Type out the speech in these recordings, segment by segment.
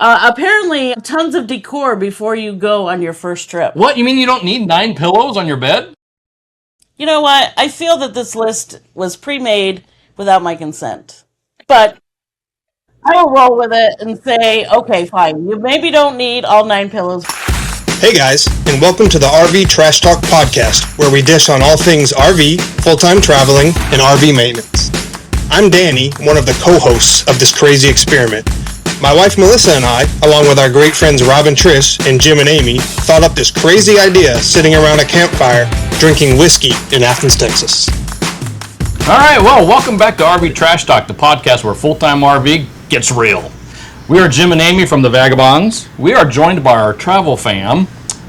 Apparently, tons of decor before you go on your first trip. What? You mean you don't need 9 pillows on your bed? You know what? I feel that this list was pre-made without my consent. But I will roll with it and say, okay, fine. You maybe don't need all 9 pillows. Hey guys, and welcome to the RV Trash Talk podcast, where we dish on all things RV, full-time traveling, and RV maintenance. I'm Danny, one of the co-hosts of this crazy experiment. My wife Melissa and I, along with our great friends Rob and Trish and Jim and Amy, thought up this crazy idea sitting around a campfire drinking whiskey in Athens, Texas. All right, well, welcome back to RV Trash Talk, the podcast where full-time RV gets real. We are Jim and Amy from the Vagabonds. We are joined by our travel fam,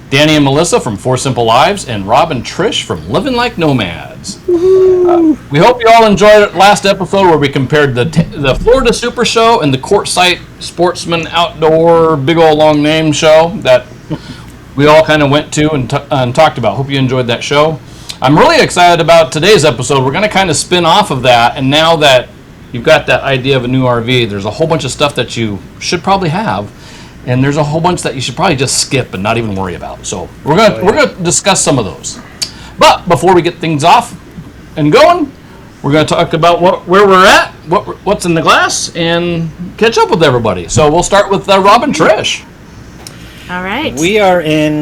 Danny and Melissa from 4 Simple Lives, and Rob and Trish from Living Like Nomads. We hope you all enjoyed last episode where we compared the Florida Super Show and the Quartzsite Sportsman Outdoor big old long name show that we all kind of went to and talked about. Hope you enjoyed that show. I'm really excited about today's episode. We're going to kind of spin off of that, and now that you've got that idea of a new RV, there's a whole bunch of stuff that you should probably have, and there's a whole bunch that you should probably just skip and not even worry about. So we're gonna discuss some of those. But before we get things off and going, we're gonna talk about where we're at, what's in the glass, and catch up with everybody. So we'll start with Rob and Trish. All right. We are in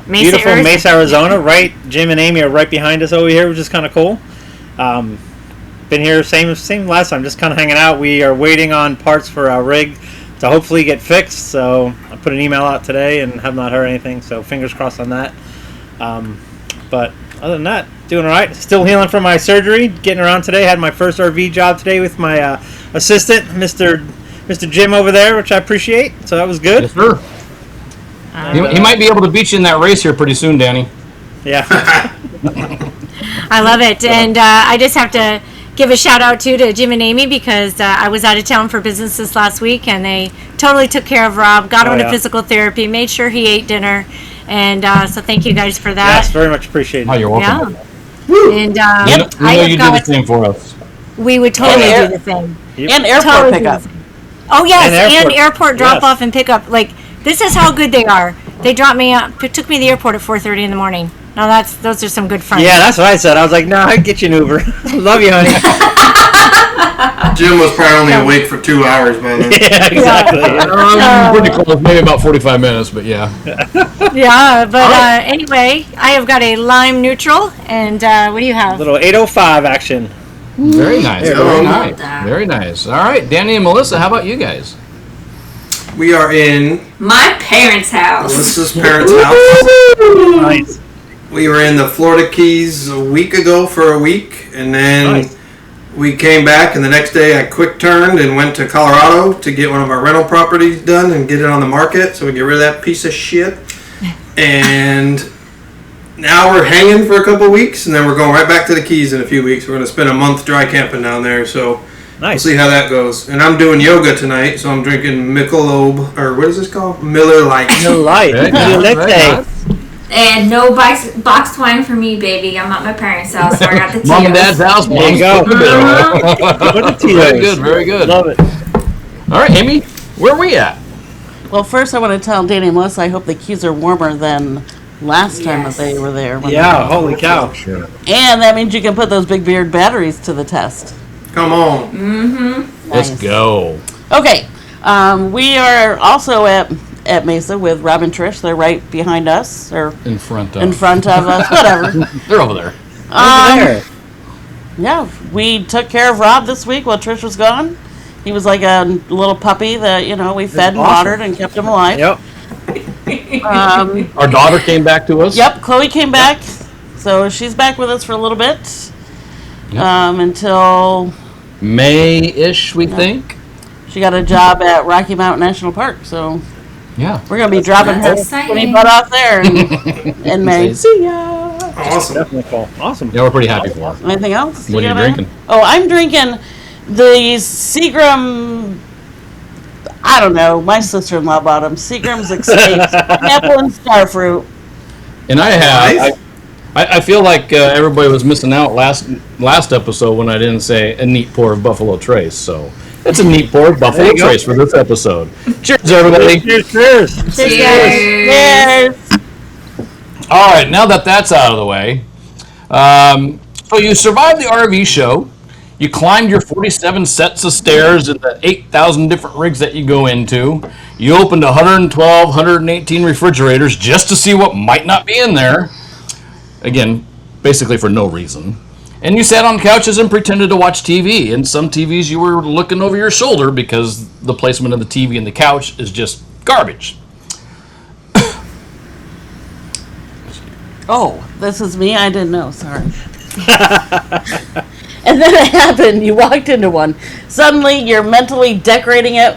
beautiful Mesa, Arizona. Right, Jim and Amy are right behind us over here, which is kind of cool. Been here same last time, just kind of hanging out. We are waiting on parts for our rig to hopefully get fixed. So I put an email out today and have not heard anything. So fingers crossed on that. But other than that, doing all right. Still healing from my surgery. Getting around today. Had my first RV job today with my assistant, Mr. Jim over there, which I appreciate. So that was good. Yes, sir. He might be able to beat you in that race here pretty soon, Danny. Yeah. I love it. And I just have to give a shout out to Jim and Amy because I was out of town for business this last week and they totally took care of Rob, got him into physical therapy, made sure he ate dinner. And so thank you guys for that. Yes, very much appreciated. Oh, you're welcome. Yeah. And you do the same for us. We would totally do the same. Yep. And airport pickup. Oh, yes, and airport drop off and pick up. Like, this is how good they are. They dropped me up, took me to the airport at 4:30 in the morning. Now those are some good friends. Yeah, that's what I said. I was like, no, I'd get you an Uber. Love you, honey. Jim was probably only awake for 2 hours by then. Yeah, exactly. Pretty close, maybe about 45 minutes, but yeah. Yeah, but anyway, I have got a lime neutral, and what do you have? A little 805 action. Very nice, very nice. All right, Danny and Melissa, how about you guys? We are in my parents' house. Melissa's parents' house. Nice. We were in the Florida Keys a week ago for a week, and then we came back, and the next day I quick turned and went to Colorado to get one of our rental properties done and get it on the market so we get rid of that piece of shit. And now we're hanging for a couple weeks, and then we're going right back to the Keys in a few weeks. We're going to spend a month dry camping down there, so we'll see how that goes. And I'm doing yoga tonight, so I'm drinking Michelob, or what is this called? Miller Lite. Miller Lite. And no boxed wine for me, baby. I'm at my parents' house, so I got the Mom and Dad's house. There you go. Very good, very good. Love it. All right, Amy, where are we at? Well, first I want to tell Danny and Melissa I hope the Keys are warmer than last time that they were there. Yeah, holy cow. Sure. And that means you can put those big beard batteries to the test. Come on. Mm-hmm. Let's go. Okay. We are also at Mesa with Rob and Trish. They're right behind us, or In front of us, whatever. They're over there. Over there. Yeah, we took care of Rob this week while Trish was gone. He was like a little puppy that, we fed and watered and kept him alive. Yep. Our daughter came back to us. Yep, Chloe came back. So she's back with us for a little bit. Yep. Until May-ish, we think. She got a job at Rocky Mountain National Park, so yeah, we're gonna be dropping her skinny butt off there in May. See ya. Awesome. Definitely cool. Awesome. Yeah, we're pretty happy for her. Anything else? What are you drinking? Oh, I'm drinking the Seagram. I don't know. My sister-in-law bought them. Seagram's Escapes, apple and starfruit. And I feel like everybody was missing out last episode when I didn't say a neat pour of Buffalo Trace. So It's a neat pour. Buffalo Trace for this episode. Cheers, everybody. Cheers. Cheers. All right, now that that's out of the way, so you survived the RV show. You climbed your 47 sets of stairs in the 8,000 different rigs that you go into. You opened 112, 118 refrigerators just to see what might not be in there. Again, basically for no reason. And you sat on couches and pretended to watch TV. And some TVs you were looking over your shoulder because the placement of the TV and the couch is just garbage. Oh, this is me? I didn't know. Sorry. And then it happened. You walked into one. Suddenly, you're mentally decorating it,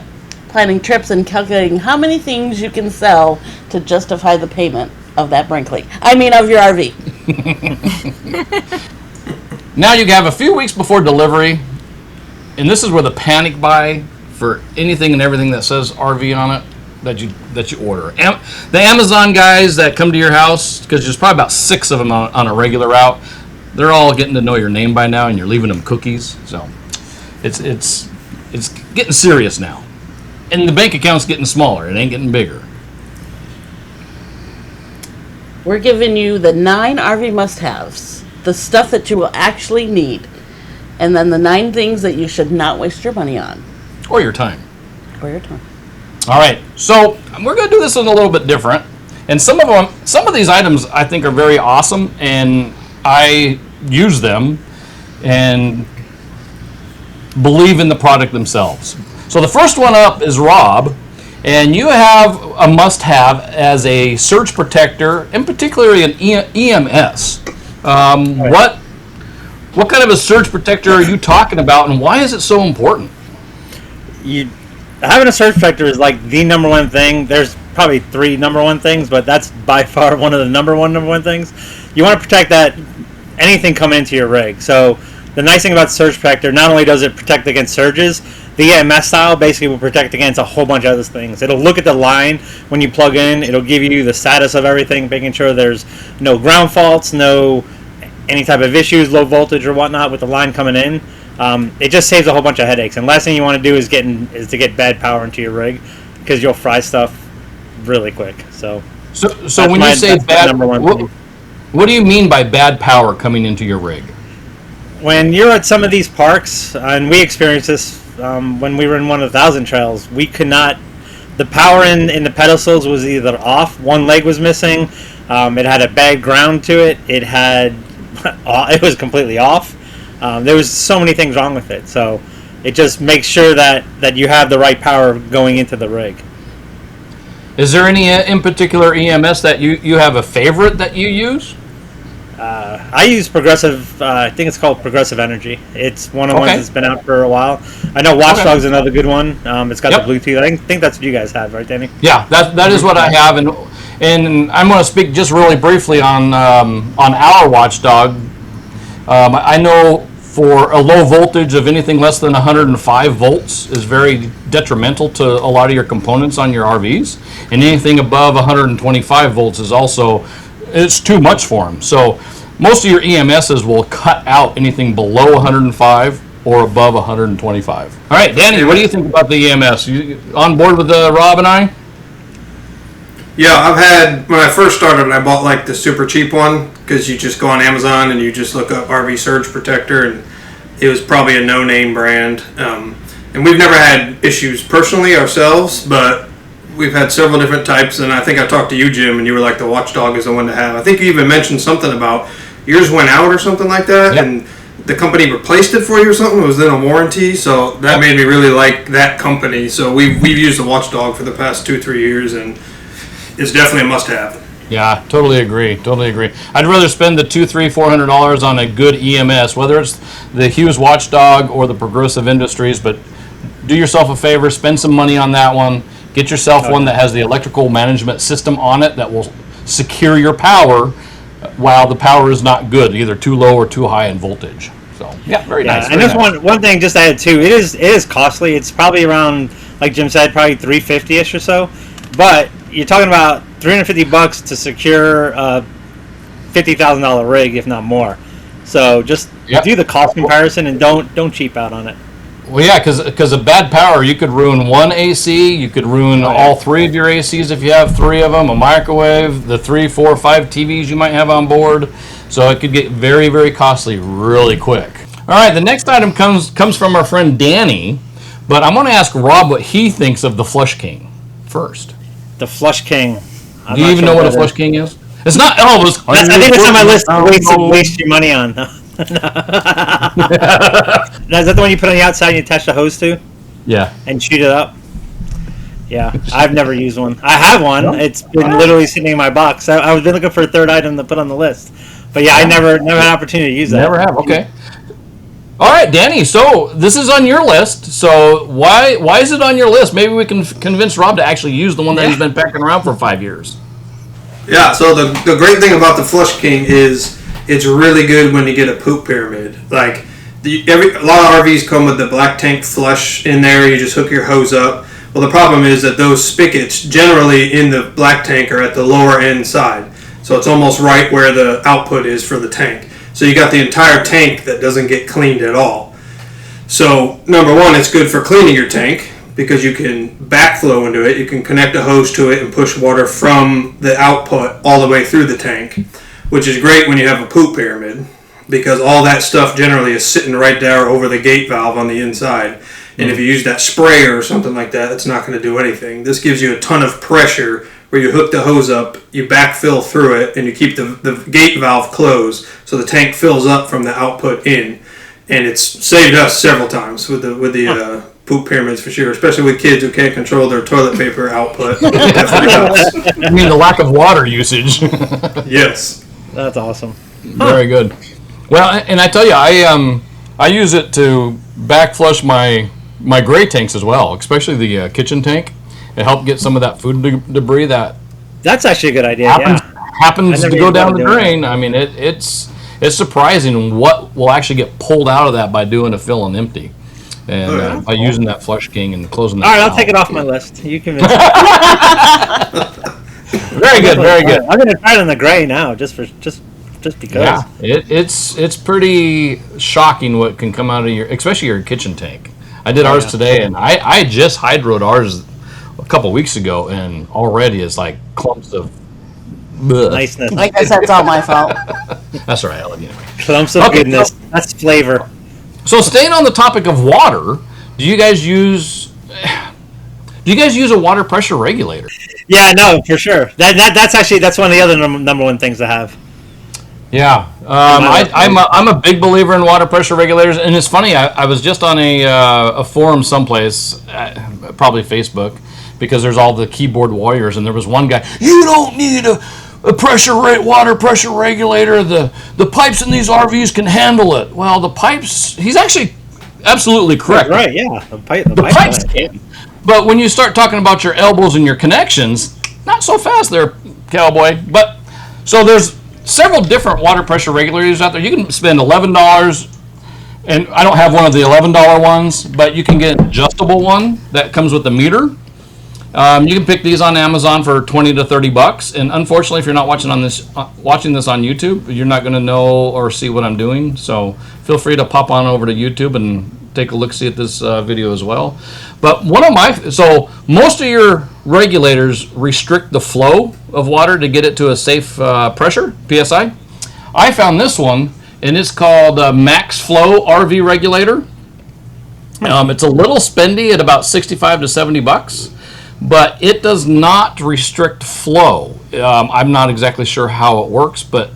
planning trips, and calculating how many things you can sell to justify the payment of that Brinkley. I mean, of your RV. Now you have a few weeks before delivery, and this is where the panic buy for anything and everything that says RV on it that you order. The Amazon guys that come to your house, because there's probably about 6 of them on a regular route, they're all getting to know your name by now, and you're leaving them cookies. So it's getting serious now, and the bank account's getting smaller. It ain't getting bigger. We're giving you the 9 RV must-haves, the stuff that you will actually need, and then the 9 things that you should not waste your money on. Or your time. Or your time. All right, so we're going to do this in a little bit different. And some of these items I think are very awesome, and I use them and believe in the product themselves. So the first one up is Rob, and you have a must-have as a surge protector, and particularly an EMS. What kind of a surge protector are you talking about, and why is it so important? Having a surge protector is like the number one thing. There's probably 3 number one things, but that's by far one of the number one things. You want to protect that anything coming into your rig. So the nice thing about the surge protector, not only does it protect against surges, the EMS style basically will protect against a whole bunch of other things. It'll look at the line when you plug in. It'll give you the status of everything, making sure there's no ground faults, no any type of issues, low voltage or whatnot with the line coming in. It just saves a whole bunch of headaches. And last thing you want to do is to get bad power into your rig, because you'll fry stuff really quick. So when you say bad, what do you mean by bad power coming into your rig? When you're at some of these parks, and we experienced this when we were in one of the 1,000 trails, we could not. The power in the pedestals was either off, one leg was missing, it had a bad ground to it, it was completely off. There was so many things wrong with it, so it just makes sure that you have the right power going into the rig. Is there any in particular EMS that you have a favorite that you use? I use Progressive. I think it's called Progressive Energy. It's one of the ones that's been out for a while. I know Watchdog's another good one. It's got the Bluetooth. I think that's what you guys have, right, Danny? Yeah, that is what I have, and I'm going to speak just really briefly on our Watchdog. I know for a low voltage of anything less than 105 volts is very detrimental to a lot of your components on your RVs, and anything above 125 volts is also, it's too much for them. So most of your EMSs will cut out anything below 105 or above 125. All right, Danny, what do you think about the EMS? You on board with Rob and I? Yeah, when I first started, I bought like the super cheap one, because you just go on Amazon and you just look up RV Surge Protector, and it was probably a no-name brand. And we've never had issues personally ourselves, but we've had several different types, and I think I talked to you, Jim, and you were like, the Watchdog is the one to have. I think you even mentioned something about yours went out or something like that, and the company replaced it for you or something. It was in a warranty, so that made me really like that company. So we've used the Watchdog for the past 2-3 years, and it's definitely a must-have. Yeah, totally agree. I'd rather spend the $200-$400 on a good EMS, whether it's the Hughes Watchdog or the Progressive Industries. But do yourself a favor, spend some money on that one. Get yourself one that has the electrical management system on it that will secure your power while the power is not good, either too low or too high in voltage. So very nice. And there's one thing just to add too. It is costly. It's probably around, like Jim said, probably $350-ish or so. But you're talking about $350 to secure a $50,000 rig, if not more. So just do the cost comparison and don't cheap out on it. Well, yeah, because of bad power, you could ruin one AC. You could ruin all three of your ACs if you have three of them. A microwave, the 3, 4, 5 TVs you might have on board. So it could get very, very costly really quick. All right, the next item comes from our friend Danny, but I'm going to ask Rob what he thinks of the Flush King first. The Flush King. Do you even know what a Flush King is? It's not Elvis. I think it's on my list to waste your money on. Now, is that the one you put on the outside and you attach the hose to? Yeah. And shoot it up? Yeah, I've never used one. I have one. No? It's been literally sitting in my box. I was been looking for a third item to put on the list. But yeah, I never had an opportunity to use that. Never have, okay. All right, Danny, so this is on your list. So why is it on your list? Maybe we can convince Rob to actually use the one that he's been packing around for 5 years. Yeah, so the great thing about the Flush King is it's really good when you get a poop pyramid. Like a lot of RVs come with the black tank flush in there. You just hook your hose up. Well, the problem is that those spigots generally in the black tank are at the lower end side. So it's almost right where the output is for the tank. So you got the entire tank that doesn't get cleaned at all. So number one, it's good for cleaning your tank because you can backflow into it. You can connect a hose to it and push water from the output all the way through the tank, which is great when you have a poop pyramid because all that stuff generally is sitting right there over the gate valve on the inside. And if you use that sprayer or something like that, it's not going to do anything. This gives you a ton of pressure where you hook the hose up, you backfill through it, and you keep the gate valve closed so the tank fills up from the output in. And it's saved us several times with the poop pyramids for sure, especially with kids who can't control their toilet paper output. I mean, the lack of water usage. Yes. That's awesome. Very good. Well, and I tell you, I use it to back flush my gray tanks as well, especially the kitchen tank. It helped get some of that food debris that's actually a good idea. happens to go down the drain. I mean, it's surprising what will actually get pulled out of that by doing a fill and empty, and by using that Flush King and closing that. All right, I'll take it off my list. You convinced me. Very good, very good. I'm gonna try it in the gray now, just because. Yeah, it's pretty shocking what can come out of especially your kitchen tank. I did ours today, and I just hydroed ours a couple weeks ago, and already it's like clumps of niceness. I guess that's all my fault. That's all right, I love you anyway. Clumps of goodness. That's flavor. So staying on the topic of water, do you guys use a water pressure regulator? Yeah, no, for sure. That's one of the other number one things I have. Yeah, I'm a big believer in water pressure regulators, and it's funny. I was just on a forum someplace, probably Facebook, because there's all the keyboard warriors, and there was one guy. You don't need a water pressure regulator. The pipes in these RVs can handle it. Well, the pipes. He's actually absolutely correct. Right? Yeah, the pipes can. But when you start talking about your elbows and your connections, not so fast there, cowboy. But so there's several different water pressure regulators out there. You can spend $11, and I don't have one of the $11 ones, but you can get an adjustable one that comes with a meter. You can pick these on Amazon for $20 to $30, and unfortunately, if you're not watching this on YouTube, you're not going to know or see what I'm doing. So feel free to pop on over to YouTube and take a look-see at this video as well. But most of your regulators restrict the flow of water to get it to a safe pressure, PSI. I found this one, and it's called Max Flow RV Regulator. It's a little spendy at about $65 to $70, but it does not restrict flow. I'm not exactly sure how it works, but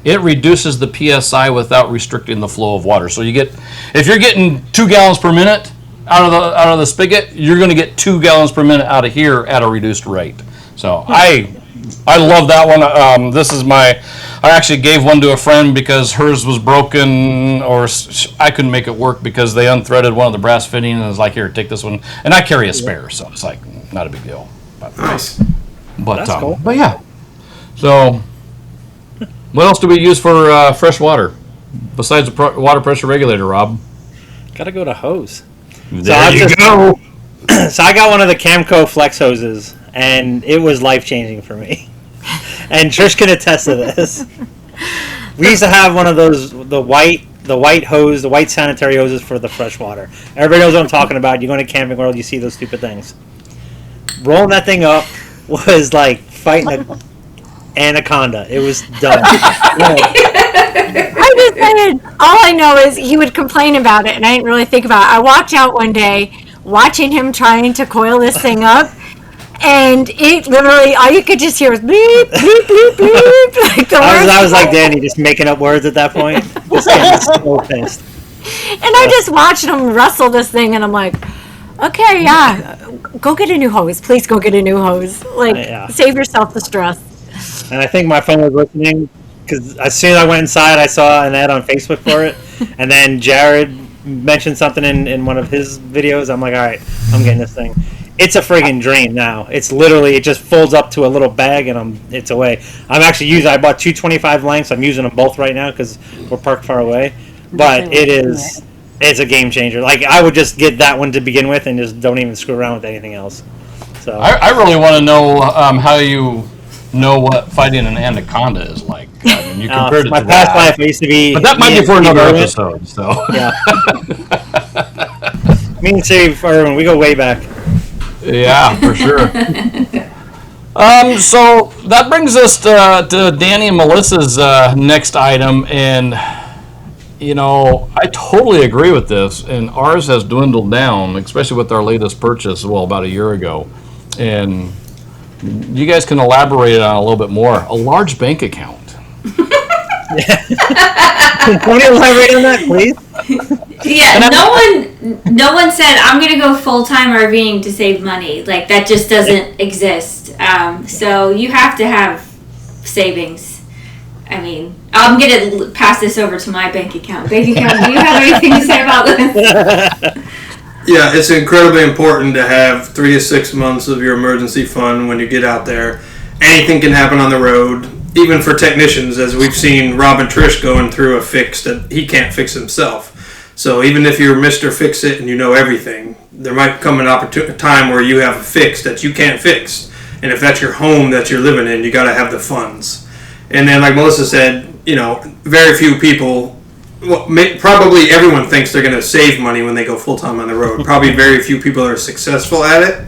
it reduces the PSI without restricting the flow of water. So if you're getting 2 gallons per minute out of the spigot, you're going to get 2 gallons per minute out of here at a reduced rate. So I love that one. I actually gave one to a friend because hers was broken, or I couldn't make it work because they unthreaded one of the brass fitting, and I was like, here, take this one. And I carry a spare, so it's like not a big deal. Nice. But that's cool. But yeah. So what else do we use for fresh water besides the water pressure regulator, Rob? Gotta go to hose. There you go. So I got one of the Camco Flex hoses, and it was life-changing for me. And Trish can attest to this. We used to have one of those, the white the white hose, the white sanitary hoses for the fresh water. Everybody knows what I'm talking about. You go to Camping World, you see those stupid things. Rolling that thing up was like fighting an anaconda. It was dumb. I'm just saying, all I know is he would complain about it, and I didn't really think about it. I walked out one day watching him trying to coil this thing up, and it literally, all you could just hear was bleep, bleep, bleep, bleep. Like I was like Danny, just making up words at that point. Just getting so pissed. And I just watched him wrestle this thing, and I'm like, okay, yeah, go get a new hose. Please go get a new hose. Like, save yourself the stress. And I think my phone was listening, because as soon as I went inside, I saw an ad on Facebook for it. And then Jared mentioned something in one of his videos. I'm like, all right, I'm getting this thing. It's a friggin' dream now. It's literally, it just folds up to a little bag and it's away. I bought 225 lengths. I'm using them both right now because we're parked far away. But it's a game changer. Like, I would just get that one to begin with and just don't even screw around with anything else. So I really want to know how you know what fighting an anaconda is like. I mean, you compared it my to past that. life, I used to be. But that might be for another episode. So yeah. Me and Steve Irwin, we go way back. Yeah, for sure. So that brings us to Danny and Melissa's next item, and I totally agree with this. And ours has dwindled down, especially with our latest purchase, about a year ago. And you guys can elaborate on it a little bit more. A large bank account. Can you elaborate on that, please? Yeah, no one said I'm gonna go full-time RVing to save money. Like, that just doesn't exist. So you have to have savings. I mean, I'm gonna pass this over to my bank account. Bank account, do you have anything to say about this? Yeah, it's incredibly important to have 3 to 6 months of your emergency fund when you get out there. Anything can happen on the road, even for technicians, as we've seen Rob and Trish going through a fix that he can't fix himself. So even if you're Mr. Fix-It and you know everything, there might come a time where you have a fix that you can't fix. And if that's your home that you're living in, you got to have the funds. And then, like Melissa said, very few people. Well, probably everyone thinks they're going to save money when they go full-time on the road. Probably very few people are successful at it.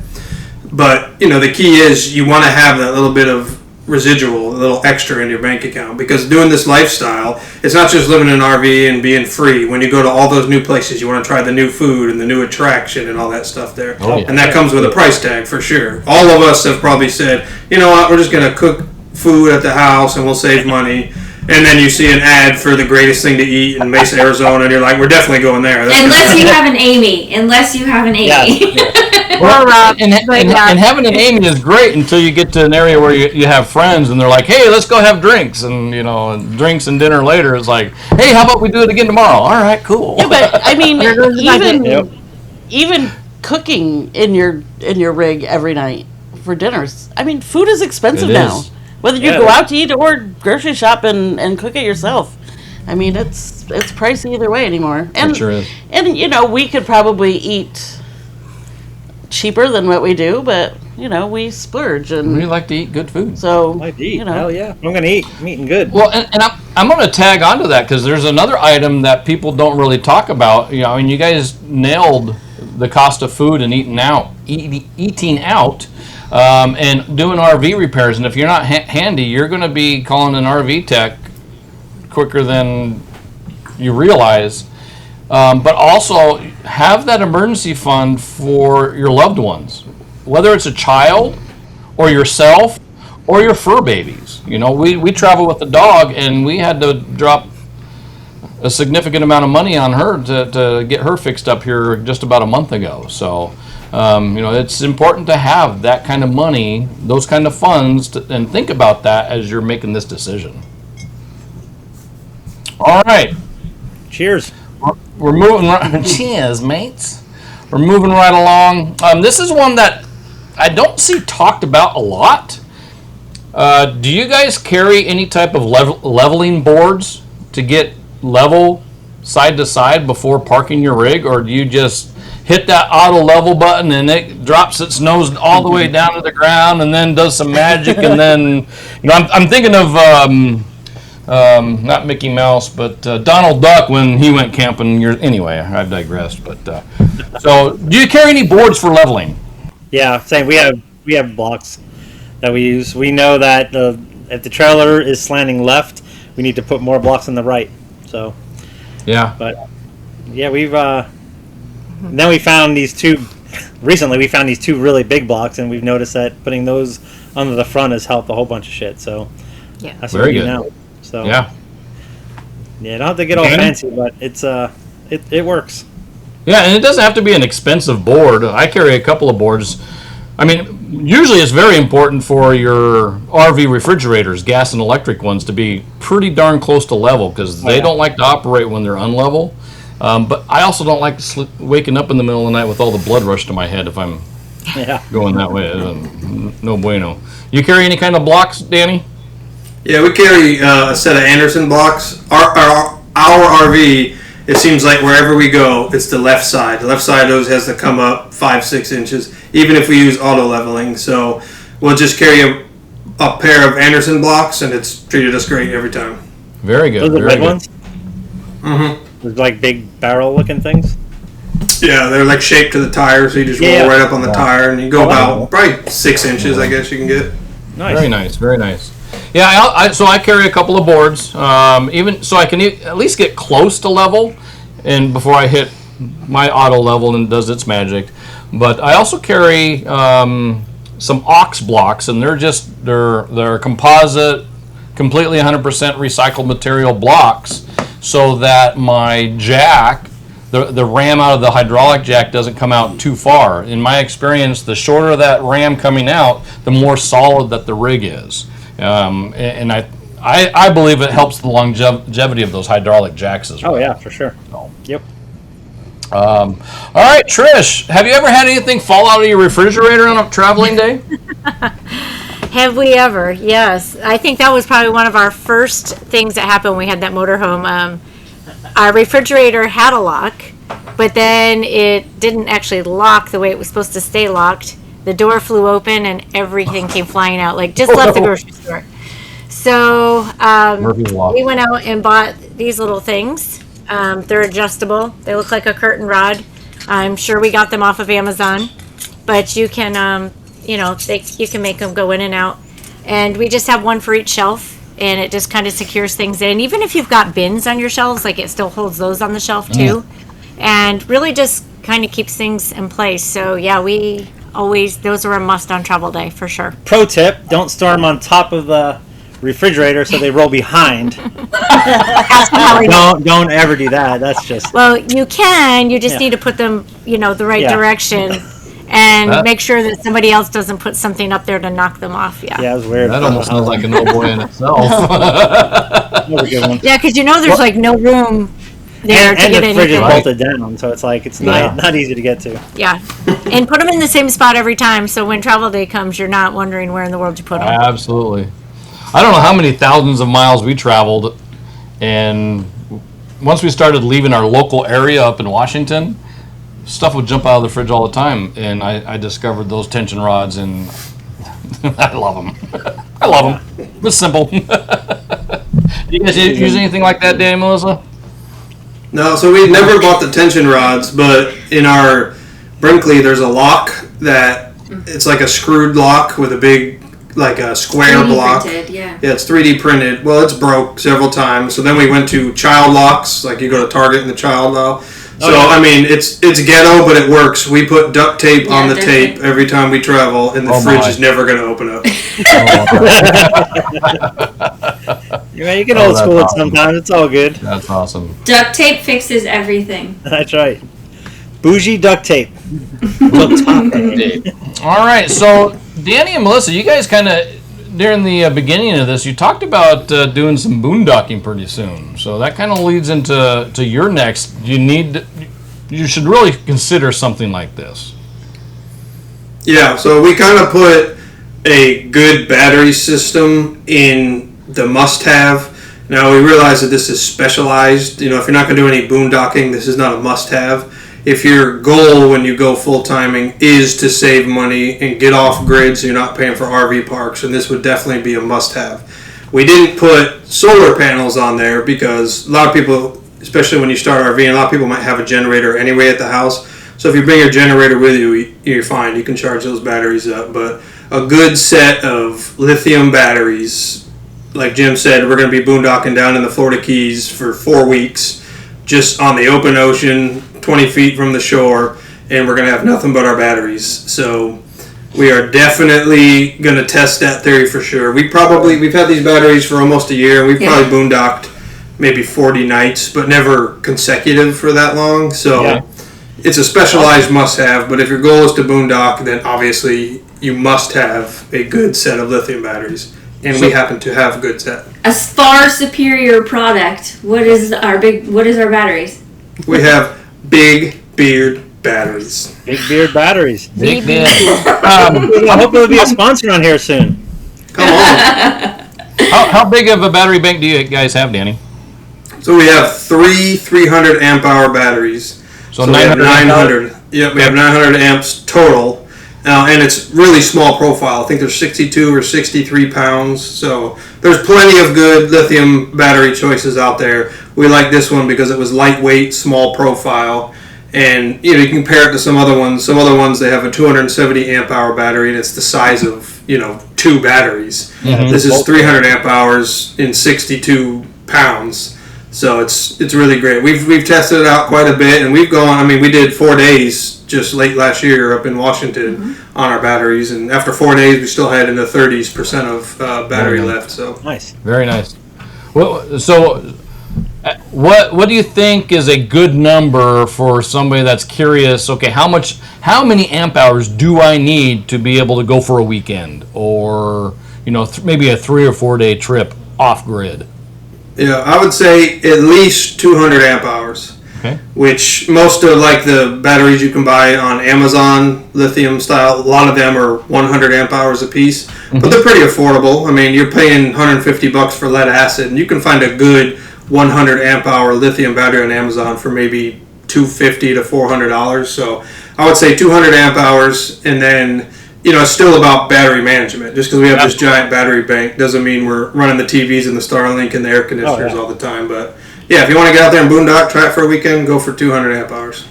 But, the key is you want to have that little bit of residual, a little extra in your bank account. Because doing this lifestyle, it's not just living in an RV and being free. When you go to all those new places, you want to try the new food and the new attraction and all that stuff there. Oh, yeah. And that comes with a price tag for sure. All of us have probably said, you know what, we're just going to cook food at the house and we'll save money. And then you see an ad for the greatest thing to eat in Mesa, Arizona, and you're like, we're definitely going there. Unless you have an Amy. Yeah. Well, and having an Amy is great until you get to an area where you have friends and they're like, hey, let's go have drinks. And, drinks and dinner later is like, hey, how about we do it again tomorrow? All right, cool. Yeah, but, I mean, even cooking in your rig every night for dinners. I mean, food is expensive now. Whether you go out to eat or grocery shop and cook it yourself. I mean, it's pricey either way anymore. And, it sure is. And, we could probably eat cheaper than what we do, but, we splurge. And we like to eat good food. So, I like to eat. Hell yeah. I'm going to eat. I'm eating good. Well, and I'm going to tag onto that because there's another item that people don't really talk about. You guys nailed the cost of food and eating out. And doing RV repairs, and if you're not handy, you're going to be calling an RV tech quicker than you realize. But also have that emergency fund for your loved ones, whether it's a child or yourself or your fur babies. We travel with the dog, and we had to drop a significant amount of money on her to get her fixed up here just about a month ago. So. It's important to have that kind of money, those kind of funds, and think about that as you're making this decision. All right. Cheers. We're moving right. Cheers, mates. We're moving right along. This is one that I don't see talked about a lot. Do you guys carry any type of leveling boards to get level side to side before parking your rig, or do you just hit that auto level button and it drops its nose all the way down to the ground and then does some magic and then I'm thinking of not Mickey Mouse, but Donald Duck when he went camping. Anyway, I've digressed. But so, do you carry any boards for leveling? Yeah, same. We have blocks that we use. We know that if the trailer is slanting left, we need to put more blocks on the right. So yeah, but yeah, we've then we found these two. Recently, we found these two really big blocks, and we've noticed that putting those under the front has helped a whole bunch of shit. So Yeah. that's Very what we do good. now. So yeah. don't have to get all Okay. fancy, but it's it works. Yeah, and it doesn't have to be an expensive board. I carry a couple of boards. I mean, usually it's very important for your RV refrigerators, gas and electric ones, to be pretty darn close to level because they don't like to operate when they're unlevel. But I also don't like waking up in the middle of the night with all the blood rush to my head if I'm Yeah. going that way. No bueno. You carry any kind of blocks, Danny? Yeah, we carry a set of Anderson blocks. Our RV, it seems like wherever we go, it's the left side. The left side always has to come up 5-6 inches, even if we use auto leveling. So we'll just carry a pair of Anderson blocks, and it's treated us great every time. Very good. Those are the very red good. ones. Mm-hmm. With like big barrel looking things. Yeah, they're like shaped to the tire, so you just Yeah. roll right up on the tire, and you go Oh, wow. about probably 6 inches, I guess you can get. Nice. Very nice, very nice. Yeah, so I carry a couple of boards, even so I can at least get close to level, and before I hit my auto level and it does its magic. But I also carry some aux blocks, and they're composite, completely 100% recycled material blocks, so that my jack, the ram out of the hydraulic jack, doesn't come out too far. In my experience, the shorter that ram coming out, the more solid that the rig is. And I believe it helps the longevity of those hydraulic jacks as well. Oh yeah, for sure. Yep. All right, Trish, have you ever had anything fall out of your refrigerator on a traveling day? Have we ever? Yes. I think that was probably one of our first things that happened when we had that motorhome. Our refrigerator had a lock, but then it didn't actually lock the way it was supposed to stay locked. The door flew open and everything came flying out, like just left the grocery store. So Murphy's Law. we went out and bought these little things. They're adjustable. They look like a curtain rod. I'm sure we got them off of Amazon, but you can, you can make them go in and out. And we just have one for each shelf, and it just kind of secures things in. Even if you've got bins on your shelves, like it still holds those on the shelf too, and really just kind of keeps things in place. So yeah, those are a must on travel day for sure. Pro tip: don't store them on top of the refrigerator so they roll behind. Don't ever do that. That's just. Well, you can. You just need to put them, the right direction, and make sure that somebody else doesn't put something up there to knock them off. Yeah. Yeah, it was weird. That almost sounds like an old boy in itself. That was a good one. Yeah, because there's like no room there to And get the fridge is anything. bolted down, so it's like it's not easy to get to. Yeah, and put them in the same spot every time. So when travel day comes, you're not wondering where in the world you put them. Absolutely. I don't know how many thousands of miles we traveled, and once we started leaving our local area up in Washington, stuff would jump out of the fridge all the time, and I discovered those tension rods, and I love them. I love them. It's simple. You guys use anything like that, Danny, Melissa? No, so we never bought the tension rods, but in our Brinkley, there's a lock that it's like a screwed lock with a big, like a square 3D block. printed, yeah. Yeah, it's 3D printed. Well, it's broke several times. So then we went to child locks, like you go to Target and the child lock. So I mean, it's ghetto, but it works. We put duct tape on the tape every time we travel, and the fridge is never going to open up. Yeah, you can old school it sometimes. It's all good. That's awesome. Duct tape fixes everything. That's right. Bougie duct tape. All right, so Danny and Melissa, you guys kind of, during the beginning of this, you talked about doing some boondocking pretty soon. So that kind of leads into your next. You should really consider something like this. Yeah, so we kind of put a good battery system in the must-have. Now we realize that this is specialized. If you're not going to do any boondocking, this is not a must-have. If your goal when you go full-timing is to save money and get off grid so you're not paying for RV parks, and this would definitely be a must-have. We didn't put solar panels on there because a lot of people, especially when you start RVing, a lot of people might have a generator anyway at the house. So if you bring your generator with you, you're fine. You can charge those batteries up. But a good set of lithium batteries, like Jim said, we're going to be boondocking down in the Florida Keys for 4 weeks, just on the open ocean, 20 feet from the shore, and we're going to have nothing but our batteries. So we are definitely going to test that theory for sure. We've had these batteries for almost a year, and we've probably boondocked maybe 40 nights, but never consecutive for that long. So it's a specialized must-have, but if your goal is to boondock, then obviously you must have a good set of lithium batteries, and we happen to have a good set. A far superior product. What is our batteries? We have big beard batteries. Big beard batteries. Big beard. I hope it'll be a sponsor on here soon. Come on. How big of a battery bank do you guys have, Danny? So we have three 300 amp hour batteries. So we have 900. 900. Yep, we have 900 amps total. And it's really small profile. I think there's 62 or 63 pounds. So there's plenty of good lithium battery choices out there. We like this one because it was lightweight, small profile. And you can compare it to some other ones. Some other ones, they have a 270 amp hour battery, and it's the size of 2 batteries. Mm-hmm. This is 300 amp hours in 62 pounds. So it's really great. We've tested it out quite a bit, and we've gone. I mean, we did 4 days just late last year up in Washington on our batteries, and after 4 days, we still had in the 30% of battery left. So nice, very nice. Well, so what do you think is a good number for somebody that's curious? Okay, how many amp hours do I need to be able to go for a weekend, or maybe a 3 or 4 day trip off grid? Yeah, I would say at least 200 amp hours. Okay. Which most of the batteries you can buy on Amazon, lithium style, a lot of them are 100 amp hours a piece, but they're pretty affordable. I mean, you're paying $150 for lead acid, and you can find a good 100 amp hour lithium battery on Amazon for maybe $250 to $400. So I would say 200 amp hours, and then it's still about battery management. Just because we have this giant battery bank doesn't mean we're running the TVs and the Starlink and the air conditioners all the time. But yeah, if you want to get out there and boondock, try it for a weekend, go for 200 amp hours.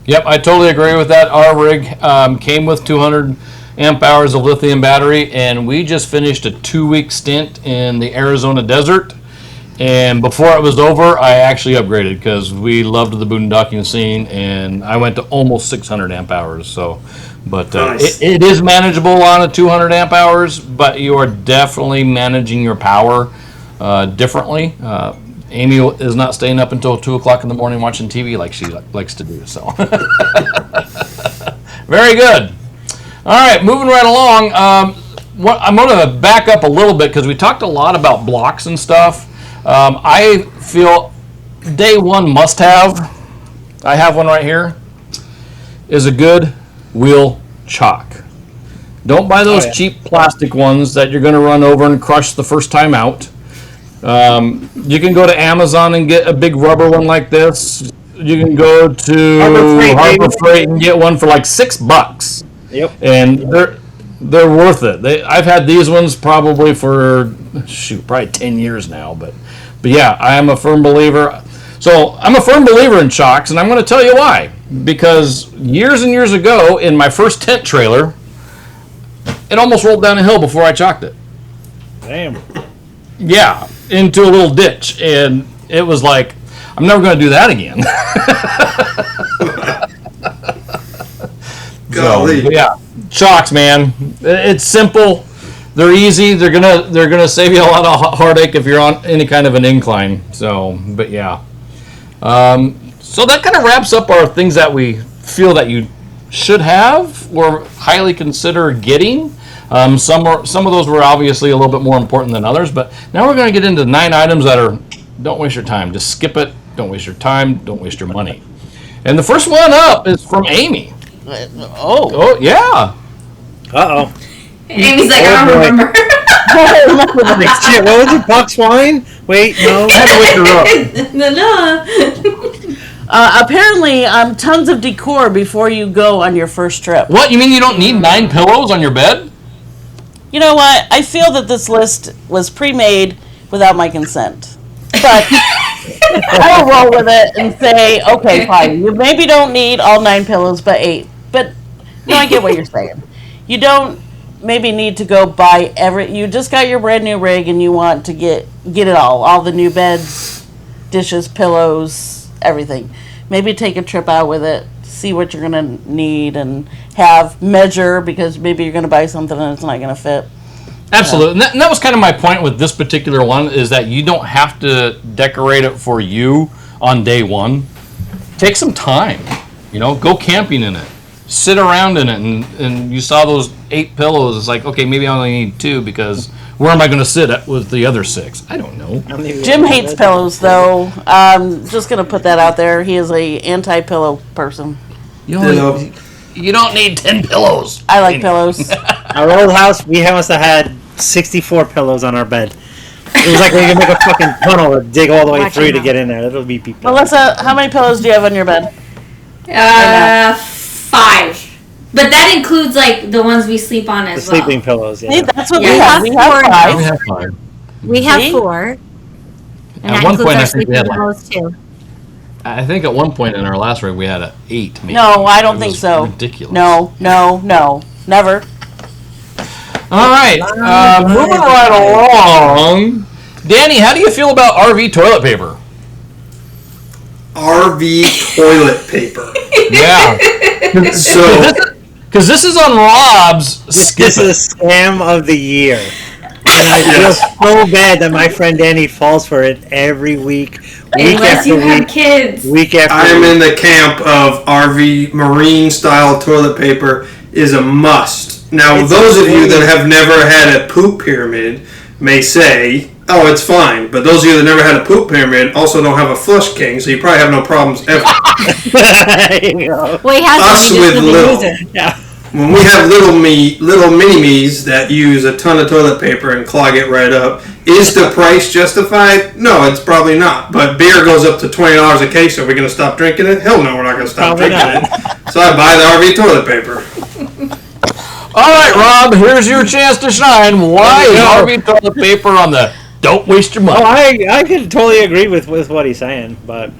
Yep, I totally agree with that. Our rig came with 200 amp hours of lithium battery, and we just finished a 2-week stint in the Arizona desert. And before it was over, I actually upgraded because we loved the boondocking scene, and I went to almost 600 amp hours. So, but nice. it is manageable on a 200 amp hours, but you are definitely managing your power differently. Amy is not staying up until 2 o'clock in the morning watching TV like she likes to do. So, very good. All right, moving right along. I'm going to back up a little bit because we talked a lot about blocks and stuff. I feel day one must-have, I have one right here, is a good wheel chock. Don't buy those cheap plastic ones that you're going to run over and crush the first time out. You can go to Amazon and get a big rubber one like this. You can go to Harbor Freight and get one for like $6. Yep. And they're worth it. I've had these ones probably for probably 10 years now, but yeah, I am a firm believer. So I'm a firm believer in chocks, and I'm going to tell you why. Because years and years ago, in my first tent trailer, it almost rolled down a hill before I chocked it. Damn. Yeah, into a little ditch, and it was like, I'm never going to do that again. Golly. So, yeah, chocks, man. It's simple. They're easy. They're gonna save you a lot of heartache if you're on any kind of an incline. So, but yeah. So that kind of wraps up our things that we feel that you should have or highly consider getting. Some of those were obviously a little bit more important than others, but now we're going to get into 9 items that are, don't waste your time. Just skip it. Don't waste your time. Don't waste your money. And the first one up is from Amy. Oh yeah. Uh-oh. Amy's like, I don't remember. Shit, what was it? Box wine? Wait, no. No. Apparently, tons of decor before you go on your first trip. What? You mean you don't need 9 pillows on your bed? You know what? I feel that this list was pre-made without my consent. But I will roll with it and say, okay, fine. You maybe don't need all 9 pillows, but 8. But no, I get what you're saying. You don't maybe need to go buy you just got your brand new rig and you want to get it all the new beds, dishes, pillows, everything. Maybe take a trip out with it, see what you're going to need and measure, because maybe you're going to buy something and it's not going to fit. Absolutely. And that was kind of my point with this particular one, is that you don't have to decorate it for you on day one. Take some time, go camping in it. Sit around in it, and you saw those 8 pillows. It's like, okay, maybe I only need 2, because where am I going to sit with the other 6? I don't know. Jim hates pillows, though. Just going to put that out there. He is a anti-pillow person. You don't need 10 pillows. I like pillows. Our old house, we must have had 64 pillows on our bed. It was like we could make a fucking tunnel and dig all the way through to get in there. That'll be people. Melissa, how many pillows do you have on your bed? 5. But that includes like the ones we sleep on as well. The sleeping pillows, yeah. See, that's what Yeah. we have. We have 5. We have 5. We have See? 4. And At that one includes point, our I think we sleeping had pillows too. I think at one point in our last rig we had an 8. Maybe. No, I don't It think was so. Ridiculous. No, never. All right, moving right along. Danny, how do you feel about RV toilet paper? RV toilet paper. Yeah. So, Because this is on Rob's skip This is a scam of the year. And I feel so bad that my friend Danny falls for it every week. Unless you have kids. Week after I'm week. in the camp of RV marine style toilet paper is a must. Now, It's those of you amazing. that have never had a poop pyramid may say, oh, it's fine. But those of you that never had a poop pyramid also don't have a flush king, so you probably have no problems ever. You know. Well, he has Us it, he just with doesn't little. use it. Yeah. When we have little mini-me's that use a ton of toilet paper and clog it right up, is the price justified? No, it's probably not. But beer goes up to $20 a case. Are we going to stop drinking it? Hell no, we're not going to stop Probably drinking not. it. So I buy the RV toilet paper. All right, Rob, here's your chance to shine. Why is RV toilet paper on the don't waste your money? Oh, I can totally agree with what he's saying, but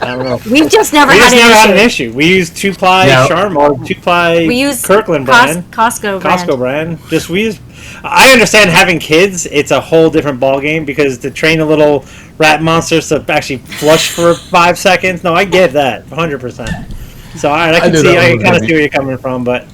I don't know. We've just never We had just never had an an issue. We use 2-ply Yeah. Charm or 2-ply We use Kirkland brand. Costco brand. Just we use. I understand having kids; it's a whole different ball game because to train a little rat monsters to actually flush for 5 seconds. No, I get that 100%. So I can knew see. that I was kind of coming. see where you're coming from, but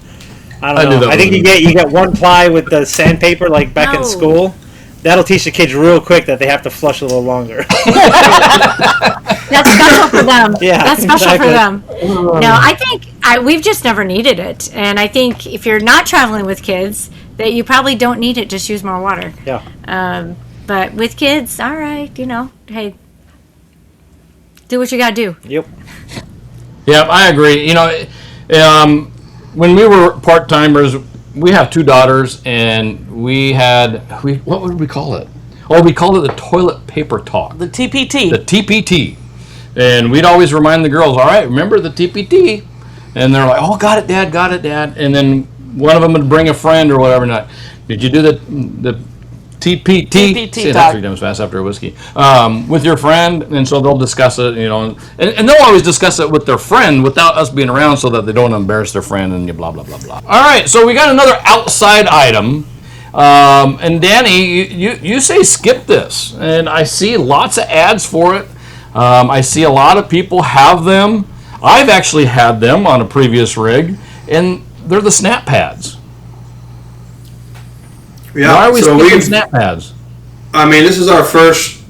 I I don't knew know. that I think was you get 1-ply with the sandpaper like back in No. school. That'll teach the kids real quick that they have to flush a little longer. That's special for them. Yeah, That's special exactly. for them. No, I think we've just never needed it, and I think if you're not traveling with kids, that you probably don't need it. Just use more water. Yeah. But with kids, all right, hey, do what you gotta do. Yep. Yeah, I agree. When we were part-timers, we have 2 daughters, and what would we call it? Oh, we called it the toilet paper talk. The TPT. The TPT. And we'd always remind the girls, all right, remember the TPT? And they're like, oh, got it, Dad. And then one of them would bring a friend or whatever. Not, did you do the TPT? TPT Say that talk. 3 times fast after a whiskey. With your friend, and so they'll discuss it, and they'll always discuss it with their friend without us being around so that they don't embarrass their friend and blah, blah, blah, blah. All right, so we got another outside item. And Danny, you say skip this, and I see lots of ads for it. I see a lot of people have them. I've actually had them on a previous rig, and they're the snap pads. Yeah, Why are we so skipping we've, snap pads? I mean, this is our first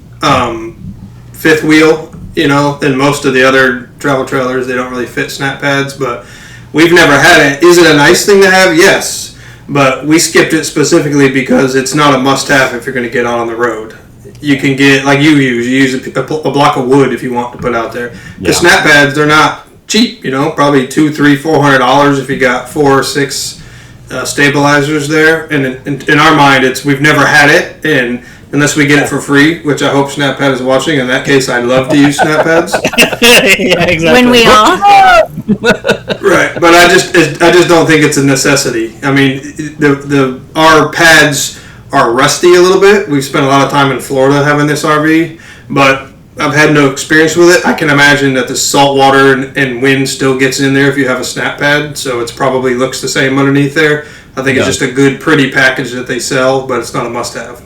fifth wheel, and most of the other travel trailers, they don't really fit snap pads, but we've never had it. Is it a nice thing to have? Yes. But we skipped it specifically because it's not a must-have if you're going to get out on the road. You can get, like you use a block of wood if you want to put out there. Yeah. The snap pads, they're not cheap, probably $200, $300, $400 if you got 4 or 6 stabilizers there. And in our mind, we've never had it, and unless we get it for free, which I hope SnapPad is watching. In that case, I'd love to use SnapPads. Yeah, exactly. When we all Right, but I just don't think it's a necessity. I mean, our pads are rusty a little bit. We've spent a lot of time in Florida having this RV, but I've had no experience with it. I can imagine that the salt water and wind still gets in there if you have a snap pad, so it's probably looks the same underneath there. I think it's just a good, pretty package that they sell, but it's not a must-have.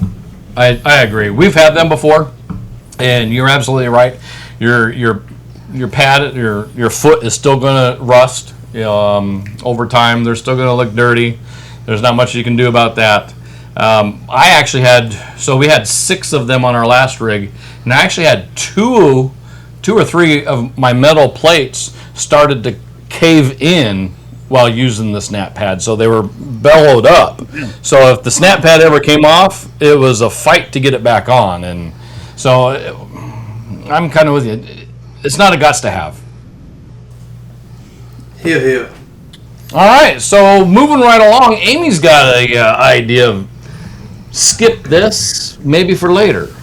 I agree. We've had them before, and you're absolutely right. Your pad, your foot is still going to rust. Over time, they're still going to look dirty. There's not much you can do about that. I actually we had 6 of them on our last rig, and I actually had two or three of my metal plates started to cave in while using the snap pad, so they were bellowed up. So if the snap pad ever came off, it was a fight to get it back on, and so I'm kind of with you. It's not a guts to have. Here. All right, so moving right along, Amy's got a idea of skip this, maybe for later.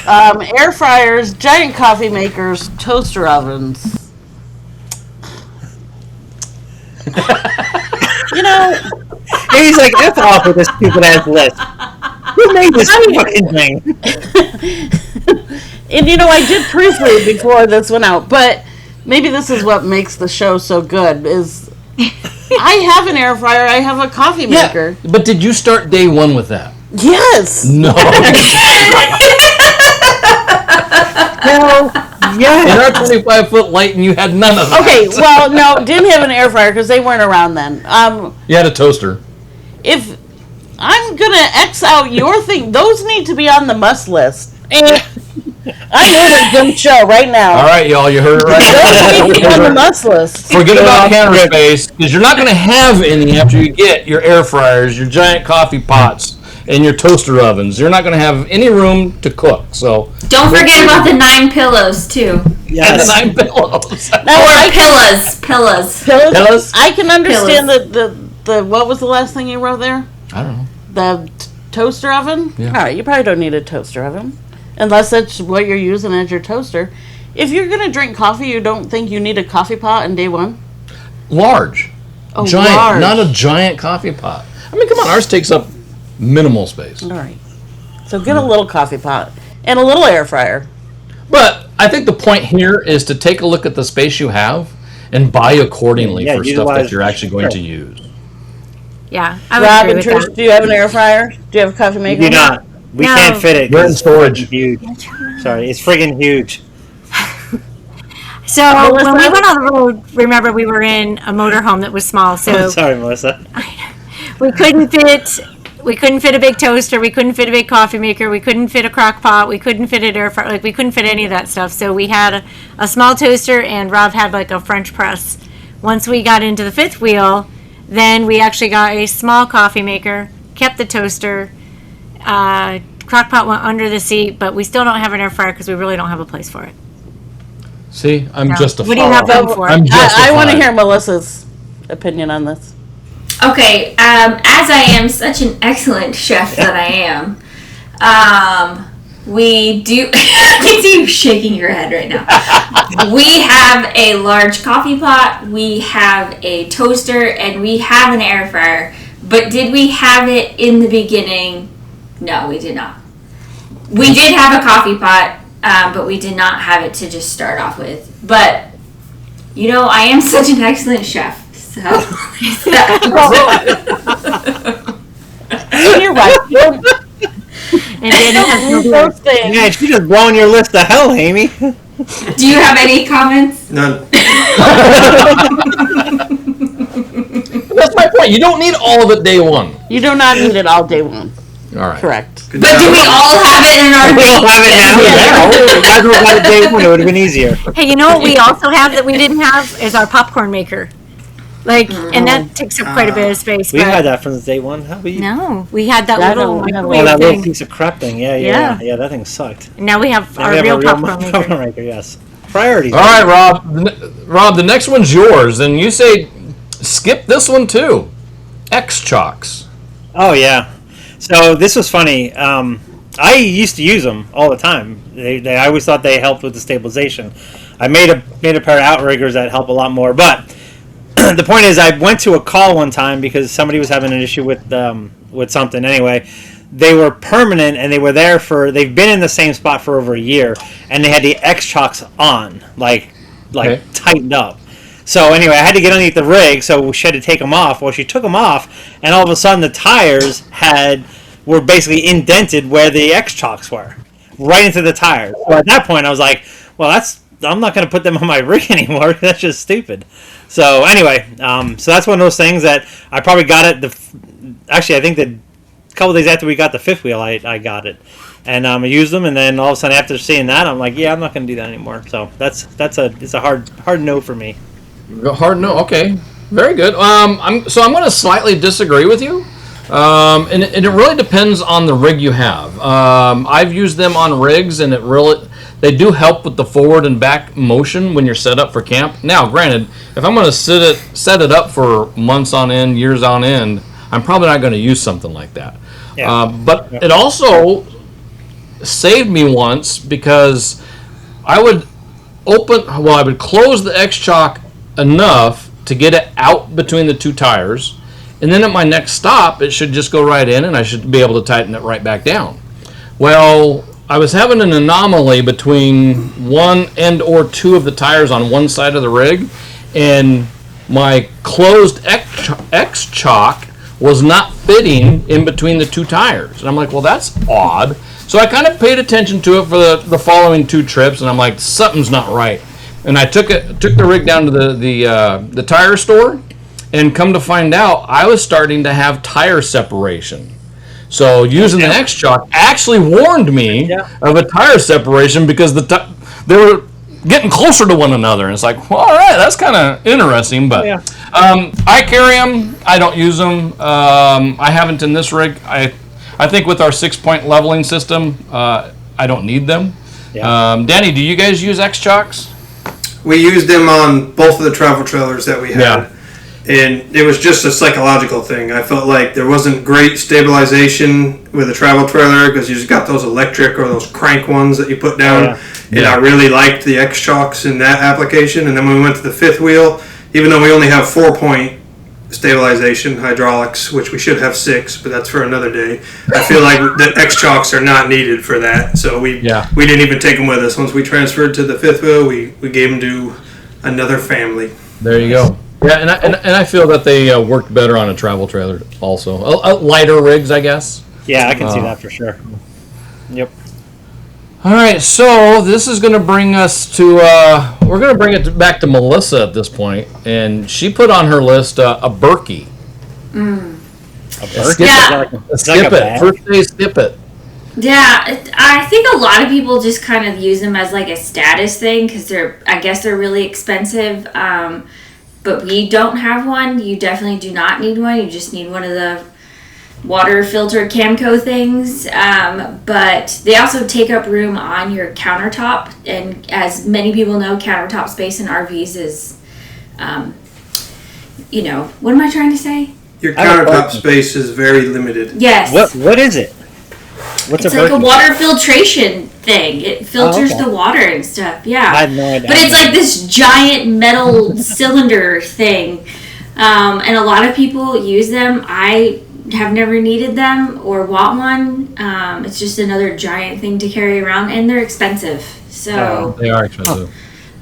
Air fryers, giant coffee makers, toaster ovens. He's like, F off with this stupid ass list. Who made this fucking thing? And I did proofread before this went out, but maybe this is what makes the show so good, is I have an air fryer, I have a coffee maker. Yeah, but did you start day one with that? Yes. No. No. Yeah. In our 25-foot light, and you had none of that. Okay, well, no, didn't have an air fryer because they weren't around then. You had a toaster. If I'm going to X out your thing, those need to be on the must list. And I know they're going to show right now. All right, y'all, you heard it right. Those need to be on the must list. Forget about counter space, because you're not going to have any after you get your air fryers, your giant coffee pots, and your toaster ovens. You're not going to have any room to cook. So don't forget about the 9 pillows too. Yes. And the 9 pillows. Pillows. Pillows? I can understand the what was the last thing you wrote there? I don't know. The toaster oven? Yeah. All right, you probably don't need a toaster oven. Unless that's what you're using as your toaster. If you're going to drink coffee, you don't think you need a coffee pot on day one? Large. Oh, giant. large. Not a giant coffee pot. I mean, come on, ours takes up minimal space. All right. So get a little coffee pot and a little air fryer. But I think the point here is to take a look at the space you have and buy accordingly for stuff that you're actually going to use. Yeah, I would Rob agree and with Trish, that. do you have an air fryer? Do you have a coffee maker? We do not. We can't fit it. We're in storage. It's huge. Sorry, it's friggin' huge. So when we went on the road, remember we were in a motorhome that was small, so Sorry, Melissa. we couldn't fit a big toaster, we couldn't fit a big coffee maker, we couldn't fit a crock pot, we couldn't fit an air fryer, we couldn't fit any of that stuff. So we had a small toaster, and Rob had a French press. Once we got into the fifth wheel, then we actually got a small coffee maker, kept the toaster, crock pot went under the seat, but we still don't have an air fryer because we really don't have a place for it. See, I'm justified. What do you have room for? I'm justified. I want to hear Melissa's opinion on this. Okay, as I am such an excellent chef that I am, we do. I can see you shaking your head right now. We have a large coffee pot, we have a toaster, and we have an air fryer. But did we have it in the beginning? No, we did not. We did have a coffee pot, but we did not have it to just start off with. But, I am such an excellent chef. So, You're right. And then Yeah, she's just blowing your list to hell, Amy. do you have any comments? None. That's my point. You don't need all of it day one. You do not need it all day one. All right. Correct. But do we all have it in our We all have it now. Yeah. Might as well got it day one. It would have been easier. hey, you know what we also have that we didn't have is our popcorn maker. And that takes up quite a bit of space. We but had that from the day one. How about you? No, we had that I little don't have microwave that little thing. piece of crap thing. Yeah, that thing sucked. And now we have Now our we have real a popcorn maker. popcorn maker. Yes. Priorities. All right, Rob, the next one's yours, and you say skip this one too. X-chocks. Oh yeah. So this was funny. I used to use them all the time. I always thought they helped with the stabilization. I made a pair of outriggers that help a lot more. But the point is, I went to a call one time because somebody was having an issue with with something anyway. They were permanent, and they've been in the same spot for over a year, and they had the X-chocks on, like Okay. tightened up. So anyway, I had to get underneath the rig, so she had to take them off. Well, she took them off, and all of a sudden the tires were basically indented where the X-chocks were, right into the tires. So at that point, I was like, well, I'm not going to put them on my rig anymore. That's just stupid. So anyway, so that's one of those things that I probably got it. Actually, I think that a couple days after we got the fifth wheel, I got it. And I used them, and then all of a sudden after seeing that, I'm like, yeah, I'm not going to do that anymore. So it's a hard no for me. Hard no. Okay, very good. I'm going to slightly disagree with you, and it really depends on the rig you have. I've used them on rigs, and they do help with the forward and back motion when you're set up for camp. Now, granted, if I'm going to set it up for months on end, years on end, I'm probably not going to use something like that. Yeah. But it also saved me once because I would close the X-chock enough to get it out between the two tires, and then at my next stop it should just go right in and I should be able to tighten it right back down. Well, I was having an anomaly between one and or two of the tires on one side of the rig, and my closed X-chock was not fitting in between the two tires. And I'm like, well, that's odd. So I kind of paid attention to it for the following two trips, and I'm like, something's not right. And I took the rig down to the tire store, and come to find out, I was starting to have tire separation. So using the X-chock actually warned me of a tire separation because they were getting closer to one another. And it's like, well, all right, that's kind of interesting. But I carry them. I don't use them. I haven't in this rig. I think with our 6-point leveling system, I don't need them. Yeah. Danny, do you guys use X-chocks? We used them on both of the travel trailers that we had. Yeah. And it was just a psychological thing. I felt like there wasn't great stabilization with a travel trailer because you just got those electric or those crank ones that you put down. And I really liked the X-chocks in that application. And then when we went to the fifth wheel, even though we only have 4-point stabilization hydraulics, which we should have 6, but that's for another day, I feel like the X-chocks are not needed for that. So we didn't even take them with us. Once we transferred to the fifth wheel, we gave them to another family. There you go. Yeah, and I feel that they worked better on a travel trailer also. Lighter rigs, I guess. Yeah, I can see that for sure. Yep. All right, so this is going to bring us to, we're going to bring it back to Melissa at this point, and she put on her list a Berkey. A Berkey? Skip it. First day, skip it. Yeah, I think a lot of people just kind of use them as like a status thing because I guess they're really expensive. But we don't have one. You definitely do not need one. You just need one of the water filter Camco things. But they also take up room on your countertop. And as many people know, countertop space in RVs is, what am I trying to say? Your countertop space is very limited. Yes. What is it? What's it's like a water filtration thing. It filters the water and stuff. Yeah. I had no idea. But it's like this giant metal cylinder thing. And a lot of people use them. I have never needed them or want one. It's just another giant thing to carry around, and they're expensive. So they are expensive.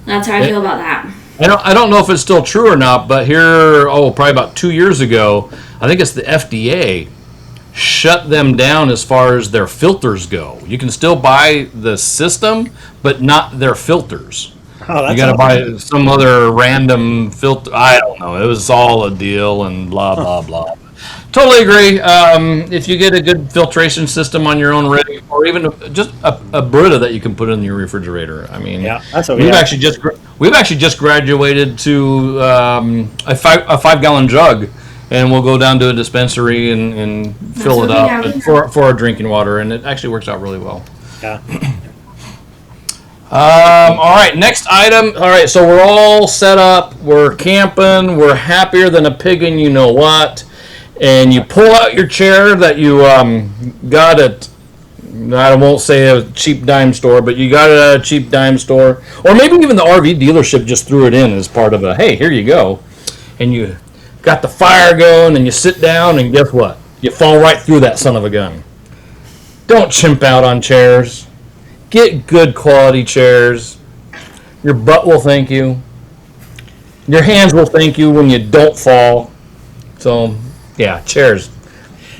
That's how I feel about that. I don't know if it's still true or not, but here, probably about 2 years ago, I think it's the FDA shut them down as far as their filters go. You can still buy the system, but not their filters. You got to buy some other random filter. I don't know. It was all a deal and blah, blah, blah. Totally agree. If you get a good filtration system on your own rig, or even just a Brita that you can put in your refrigerator. I mean, that's what we've actually just graduated to a 5-gallon jug. And we'll go down to a dispensary and fill it up for our drinking water, and it actually works out really well. Yeah. All right, next item. All right, so we're all set up. We're camping. We're happier than a pig in you know what. And you pull out your chair that you got at, I won't say a cheap dime store, but you got it at a cheap dime store. Or maybe even the RV dealership just threw it in as part of a, hey, here you go. And you got the fire going, and you sit down, and guess what? you fall right through that son of a gun. Don't chimp out on chairs. Get good quality chairs. Your butt will thank you. Your hands will thank you when you don't fall. So, yeah, chairs.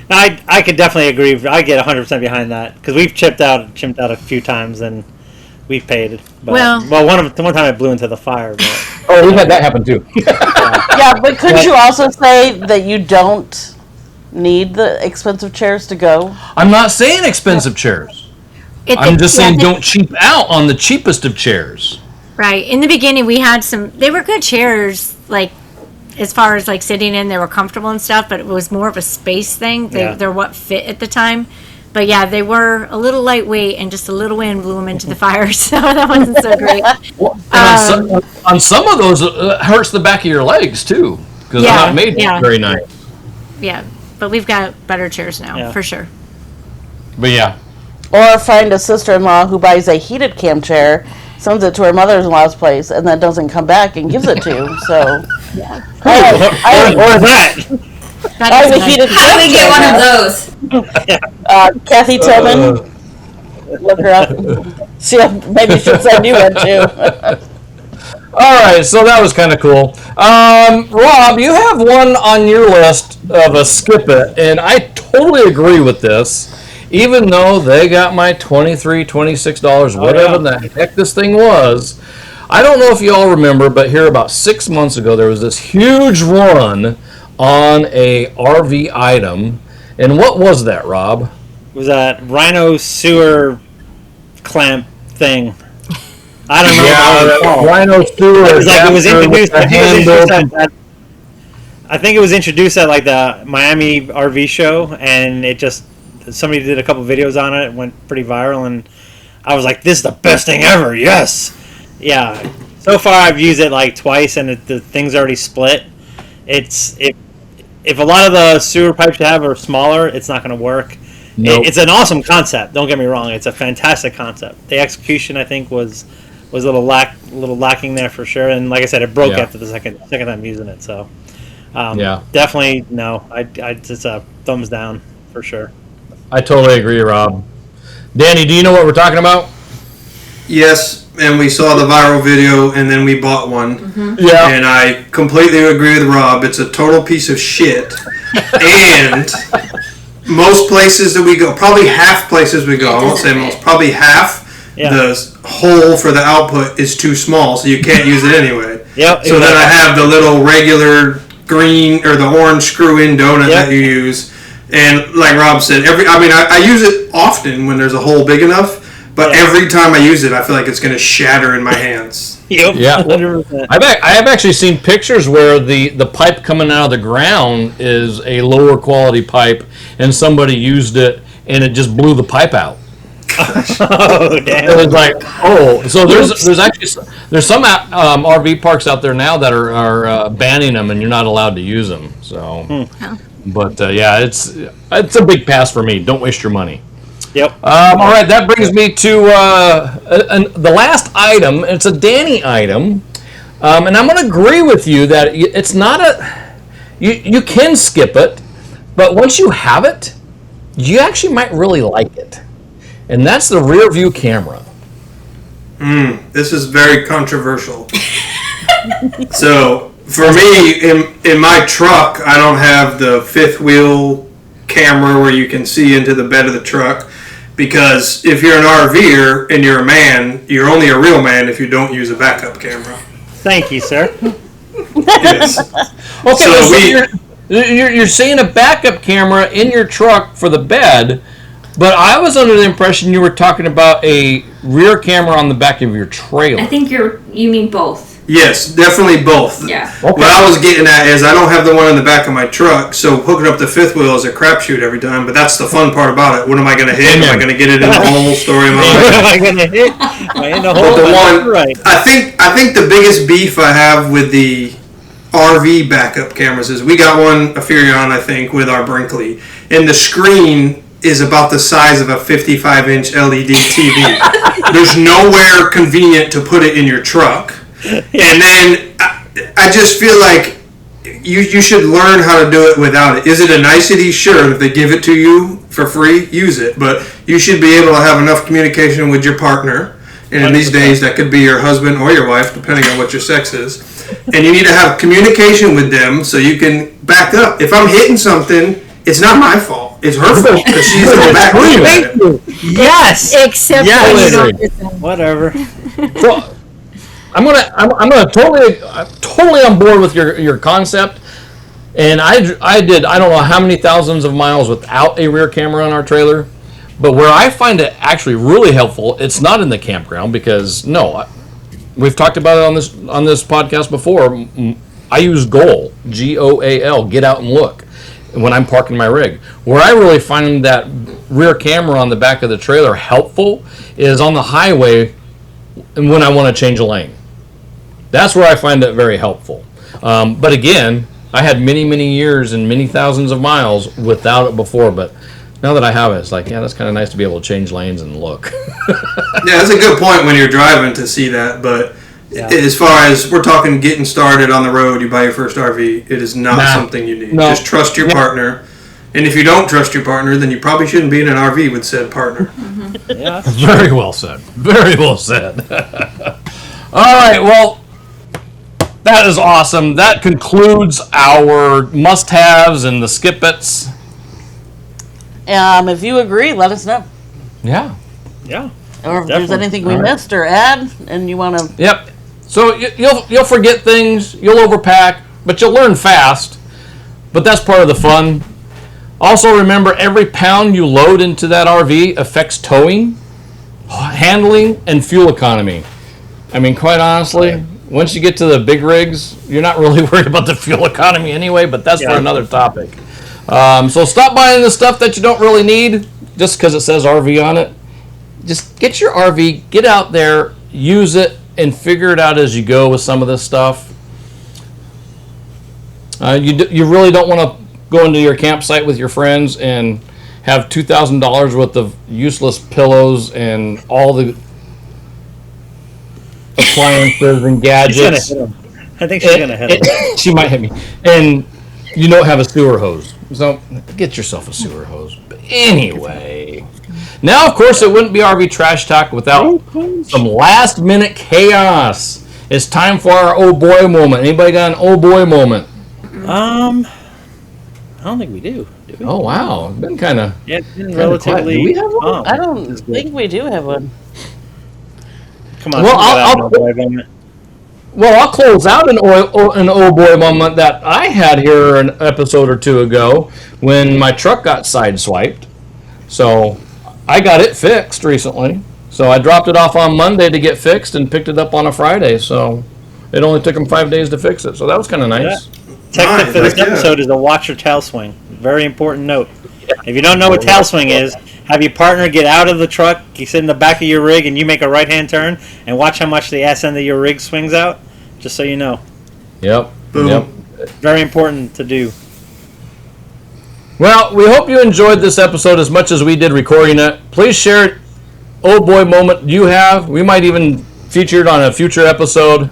I could definitely agree. I get 100% behind that because we've chimped out a few times and we've paid. But, one time I blew into the fire. But, oh, we've had that happen too. Yeah, but couldn't you also say that you don't need the expensive chairs to go? I'm not saying expensive chairs. I'm just saying don't cheap out on the cheapest of chairs. Right. In the beginning, we had they were good chairs, like, as far as, like, sitting in, they were comfortable and stuff, but it was more of a space thing. They're what fit at the time. But, yeah, they were a little lightweight, and just a little wind blew them into the fire, so that wasn't so great. On some of those, it hurts the back of your legs, too, because they're not made very nice. Yeah, but we've got better chairs now, for sure. But, yeah. Or find a sister-in-law who buys a heated cam chair, sends it to her mother-in-law's place, and then doesn't come back and gives it to you. So, or that. I have a heated How do we get one of those? Kathy Tillman, look her up. See, maybe she'll send you one too. All right, so that was kind of cool. Rob, you have one on your list of a skip it, and I totally agree with this. Even though they got my $23, $26, whatever the heck this thing was. I don't know if you all remember, but here about 6 months ago, there was this huge run on a RV item. And what was that, Rob? It was that rhino sewer clamp thing. I don't know. Yeah, rhino sewer. It was introduced. I think it was introduced at like the Miami RV show, and it just somebody did a couple videos on it. It went pretty viral, and I was like, "This is the best thing ever!" Yes, yeah. So far, I've used it like twice, and the thing's already split. If a lot of the sewer pipes you have are smaller, it's not going to work. Nope. It's an awesome concept. Don't get me wrong; it's a fantastic concept. The execution, I think, was a little lacking there for sure. And like I said, it broke after the second time using it. So, definitely no. It's a thumbs down for sure. I totally agree, Rob. Danny, do you know what we're talking about? Yes, and we saw the viral video, and then we bought one. Mm-hmm. Yeah. And I completely agree with Rob. It's a total piece of shit. And most places that we go, probably half places we go, I won't say most, probably half, the hole for the output is too small, so you can't use it anyway. Yep. So then I have the little regular green or the orange screw-in donut that you use. And like Rob said, I use it often when there's a hole big enough, but every time I use it, I feel like it's going to shatter in my hands. Yep. Yeah. 100%. I have actually seen pictures where the pipe coming out of the ground is a lower quality pipe, and somebody used it, and it just blew the pipe out. Oh, damn. It was like, so there's some RV parks out there now that are banning them, and you're not allowed to use them. So. But it's a big pass for me. Don't waste your money. Yep. All right, that brings me to the last item. It's a Danny item, and I'm going to agree with you that it's not you can skip it, but once you have it, you actually might really like it, and that's the rear view camera. This is very controversial. So. For me, in my truck, I don't have the fifth wheel camera where you can see into the bed of the truck, because if you're an RVer and you're a man, you're only a real man if you don't use a backup camera. Thank you, sir. Yes. Okay, so you're saying a backup camera in your truck for the bed, but I was under the impression you were talking about a rear camera on the back of your trailer. I think you mean both. Yes, definitely both. Yeah. Okay. What I was getting at is I don't have the one in the back of my truck, so hooking up the fifth wheel is a crapshoot every time, but that's the fun part about it. What am I going to hit? Am I going to get it in the hole? Story of my life. Am I going to hit? Am I in the hole? But the one, right. I think the biggest beef I have with the RV backup cameras is we got one, a Furion, I think, with our Brinkley, and the screen is about the size of a 55-inch LED TV. There's nowhere convenient to put it in your truck. And then I just feel like you should learn how to do it without it. Is it a nicety? Sure. If they give it to you for free, use it. But you should be able to have enough communication with your partner. And in these days, that could be your husband or your wife, depending on what your sex is. And you need to have communication with them so you can back up. If I'm hitting something, it's not my fault. It's her fault because she's in the back. Thank you. Yes. Except Whatever. Well, I'm gonna totally on board with your concept. And I don't know how many thousands of miles without a rear camera on our trailer. But where I find it actually really helpful, it's not in the campground because we've talked about it on this podcast before. I use GOAL, GOAL, get out and look, when I'm parking my rig. Where I really find that rear camera on the back of the trailer helpful is on the highway and when I want to change a lane. That's where I find it very helpful. But again, I had many years and many thousands of miles without it before, but now that I have it, it's like, yeah, that's kind of nice to be able to change lanes and look. Yeah, that's a good point when you're driving to see that. But as far as we're talking getting started on the road, you buy your first RV, it is not something you need. No. Just trust your partner. And if you don't trust your partner, then you probably shouldn't be in an RV with said partner. Yeah. Very well said. Very well said. All right, well, that is awesome. That concludes our must-haves and the skip-its. If you agree, let us know. Yeah. Yeah. Or if there's anything we missed or add, and you want to. Yep. So you'll forget things, you'll overpack, but you'll learn fast. But that's part of the fun. Also remember, every pound you load into that RV affects towing, handling, and fuel economy. I mean, quite honestly, once you get to the big rigs, you're not really worried about the fuel economy anyway, but that's for another topic. So stop buying the stuff that you don't really need just because it says RV on it. Just get your RV, get out there, use it, and figure it out as you go with some of this stuff. You really don't want to go into your campsite with your friends and have $2,000 worth of useless pillows and all the appliances and gadgets. She's gonna hit him. I think she's gonna hit him. She might hit me. And you don't have a sewer hose. So get yourself a sewer hose. But anyway, now of course it wouldn't be RV Trash Talk without some last minute chaos. It's time for our oh boy moment. Anybody got an oh boy moment? I don't think we do we? Oh wow, it's been kind of it's been relatively. Do we have one? I don't think we do have one. Come on. Well, I'll close out an oh boy moment that I had here an episode or two ago when my truck got sideswiped. So I got it fixed recently. So I dropped it off on Monday to get fixed and picked it up on a Friday. So it only took them 5 days to fix it. So that was kind of nice. Yeah. Technique for this episode is a watch or tail swing. Very important note. If you don't know what tail swing is, have your partner get out of the truck, you sit in the back of your rig, and you make a right-hand turn, and watch how much the ass end of your rig swings out, just so you know. Yep. Boom. Yep. Very important to do. Well, we hope you enjoyed this episode as much as we did recording it. Please share it, oh boy moment you have. We might even feature it on a future episode.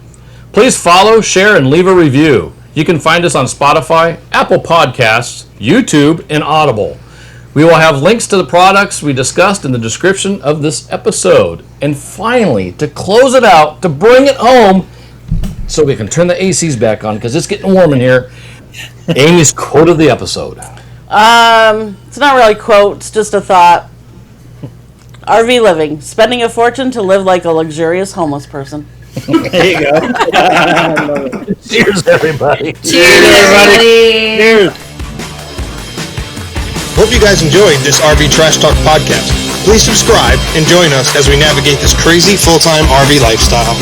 Please follow, share, and leave a review. You can find us on Spotify, Apple Podcasts, YouTube, and Audible. We will have links to the products we discussed in the description of this episode. And finally, to close it out, to bring it home, so we can turn the ACs back on because it's getting warm in here, Amy's quote of the episode. It's not really a quote, it's just a thought. RV living, spending a fortune to live like a luxurious homeless person. There you go. Cheers, everybody. Cheers, everybody. Cheers. Hope you guys enjoyed this RV Trash Talk podcast. Please subscribe and join us as we navigate this crazy full-time RV lifestyle.